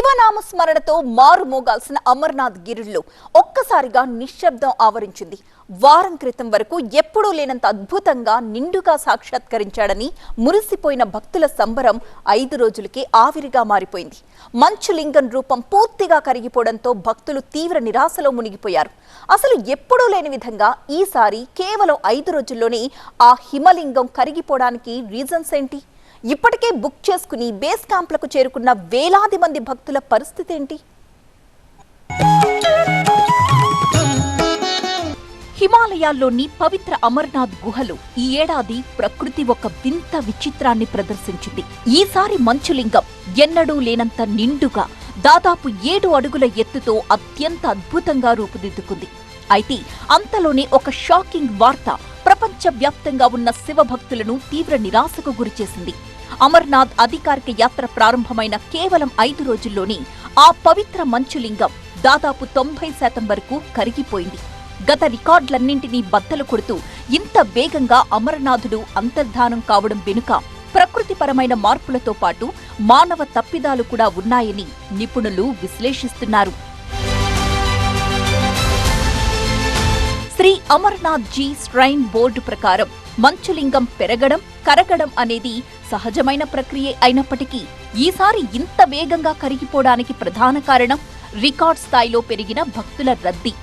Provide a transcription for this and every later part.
శివనామస్మరణతో మారుమోగాల్సిన అమర్నాథ్ గిరుల్లో ఒక్కసారిగా నిశ్శబ్దం ఆవరించింది. వారం క్రితం వరకు ఎప్పుడూ లేనంత అద్భుతంగా నిండుగా సాక్షాత్కరించాడని మురిసిపోయిన భక్తుల సంబరం 5 రోజులకే ఆవిరిగా మారిపోయింది. మంచులింగం రూపం పూర్తిగా కరిగిపోవడంతో భక్తులు తీవ్ర నిరాశలో మునిగిపోయారు. అసలు ఎప్పుడూ లేని విధంగా ఈసారి కేవలం 5 రోజుల్లోనే ఆ హిమలింగం కరిగిపోవడానికి రీజన్స్ ఏంటి? ఇప్పటికే బుక్ చేసుకుని బేస్ క్యాంప్లకు చేరుకున్న వేలాది మంది భక్తుల పరిస్థితి ఏంటి? హిమాలయాల్లోని పవిత్ర అమర్నాథ్ గుహలు ఈ ఏడాది ప్రకృతి ఒక వింత విచిత్రాన్ని ప్రదర్శించింది. ఈసారి మంచులింగం ఎన్నడూ లేనంత నిండుగా దాదాపు 7 అడుగుల ఎత్తుతో అత్యంత అద్భుతంగా రూపుదిద్దుకుంది. అయితే అంతలోనే ఒక షాకింగ్ వార్త ప్రపంచవ్యాప్తంగా ఉన్న శివభక్తులను తీవ్ర నిరాశకు గురిచేసింది. అమర్నాథ్ అధికారిక యాత్ర ప్రారంభమైన కేవలం 5 రోజుల్లోనే ఆ పవిత్ర మంచులింగం దాదాపు 90% వరకు కరిగిపోయింది. గత రికార్డులన్నింటినీ బద్దలు కొడుతూ ఇంత వేగంగా అమరనాథుడు అంతర్ధానం కావడం వెనుక ప్రకృతిపరమైన మార్పులతో పాటు మానవ తప్పిదాలు కూడా ఉన్నాయని నిపుణులు విశ్లేషిస్తున్నారు. Shri Amarnath G shrine board ప్రకారం మంచులింగం పెరగడం, కరగడం అనేది సహజమైన ప్రక్రియ అయినప్పటికీ ఈసారి ఇంత వేగంగా కరిగిపోవడానికి ప్రధాన కారణం రికార్డ్ స్థాయిలో పెరిగిన భక్తుల రద్దీ.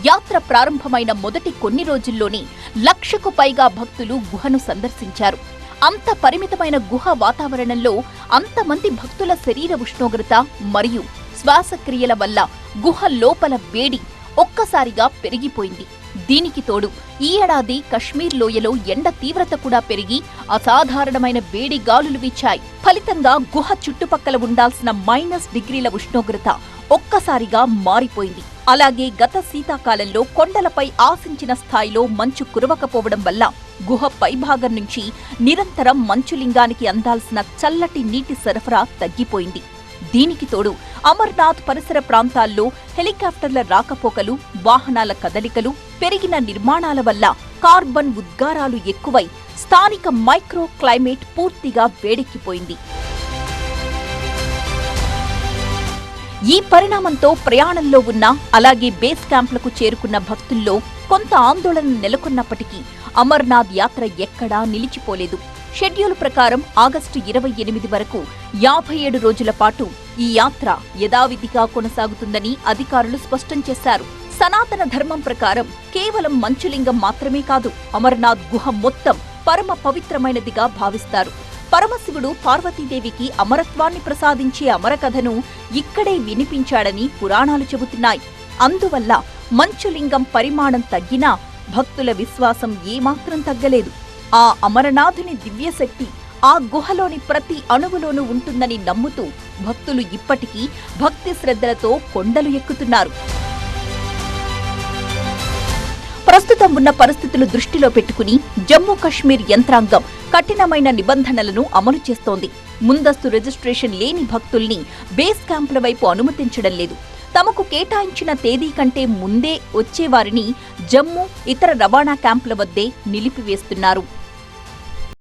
యాత్ర ప్రారంభమైన మొదటి కొన్ని రోజుల్లోనే 1,00,000కు పైగా భక్తులు గుహను సందర్శించారు. అంత పరిమితమైన గుహ వాతావరణంలో అంతమంది భక్తుల శరీర ఉష్ణోగ్రత మరియు శ్వాసక్రియల వల్ల గుహ లోపల వేడి ఒక్కసారిగా పెరిగిపోయింది. దీనికి తోడు ఈ ఏడాది కశ్మీర్ లోయలో ఎండ తీవ్రత కూడా పెరిగి అసాధారణమైన వేడి గాలులు వీచాయి. ఫలితంగా గుహ చుట్టుపక్కల ఉండాల్సిన -డిగ్రీల ఉష్ణోగ్రత ఒక్కసారిగా మారిపోయింది. అలాగే గత శీతాకాలంలో కొండలపై ఆశించిన స్థాయిలో మంచు కురవకపోవడం వల్ల గుహ పైభాగం నుంచి నిరంతరం మంచులింగానికి అందాల్సిన చల్లటి నీటి సరఫరా తగ్గిపోయింది. దీనికి తోడు అమర్నాథ్ పరిసర ప్రాంతాల్లో హెలికాప్టర్ల రాకపోకలు, వాహనాల కదలికలు, పెరిగిన నిర్మాణాల వల్ల కార్బన్ ఉద్గారాలు ఎక్కువై స్థానిక మైక్రో క్లైమేట్ పూర్తిగా వేడెక్కిపోయింది. ఈ పరిణామంతో ప్రయాణంలో ఉన్న, అలాగే బేస్ క్యాంప్లకు చేరుకున్న భక్తుల్లో కొంత ఆందోళన నెలకొన్నప్పటికీ అమర్నాథ్ యాత్ర ఎక్కడా నిలిచిపోలేదు. షెడ్యూల్ ప్రకారం ఆగస్టు 28 వరకు 57 రోజుల పాటు ఈ యాత్ర యథావిధిగా కొనసాగుతుందని అధికారులు స్పష్టం చేశారు. సనాతన ధర్మం ప్రకారం కేవలం మంచులింగం మాత్రమే కాదు, అమర్నాథ్ గుహ మొత్తం పరమ పవిత్రమైనదిగా భావిస్తారు. పరమశివుడు పార్వతీదేవికి అమరత్వాన్ని ప్రసాదించే అమరకథను ఇక్కడే వినిపించాడని పురాణాలు చెబుతున్నాయి. అందువల్ల మంచులింగం పరిమాణం తగ్గినా భక్తుల విశ్వాసం ఏమాత్రం తగ్గలేదు. ఆ అమరనాథుని దివ్యశక్తి ఆ గుహలోని ప్రతి అణువులోనూ ఉంటుందని నమ్ముతూ భక్తులు ఇప్పటికీ భక్తి శ్రద్ధలతో కొండలు ఎక్కుతున్నారు. ప్రస్తుతం ఉన్న పరిస్థితులు దృష్టిలో పెట్టుకుని జమ్మూ కశ్మీర్ యంత్రాంగం కఠినమైన నిబంధనలను అమలు చేస్తోంది. ముందస్తు రిజిస్ట్రేషన్ లేని భక్తుల్ని బేస్ క్యాంపుల వైపు అనుమతించడం లేదు. తమకు కేటాయించిన తేదీ కంటే ముందే వచ్చేవారిని జమ్మూ, ఇతర రవాణా క్యాంపుల వద్దే నిలిపివేస్తున్నారు.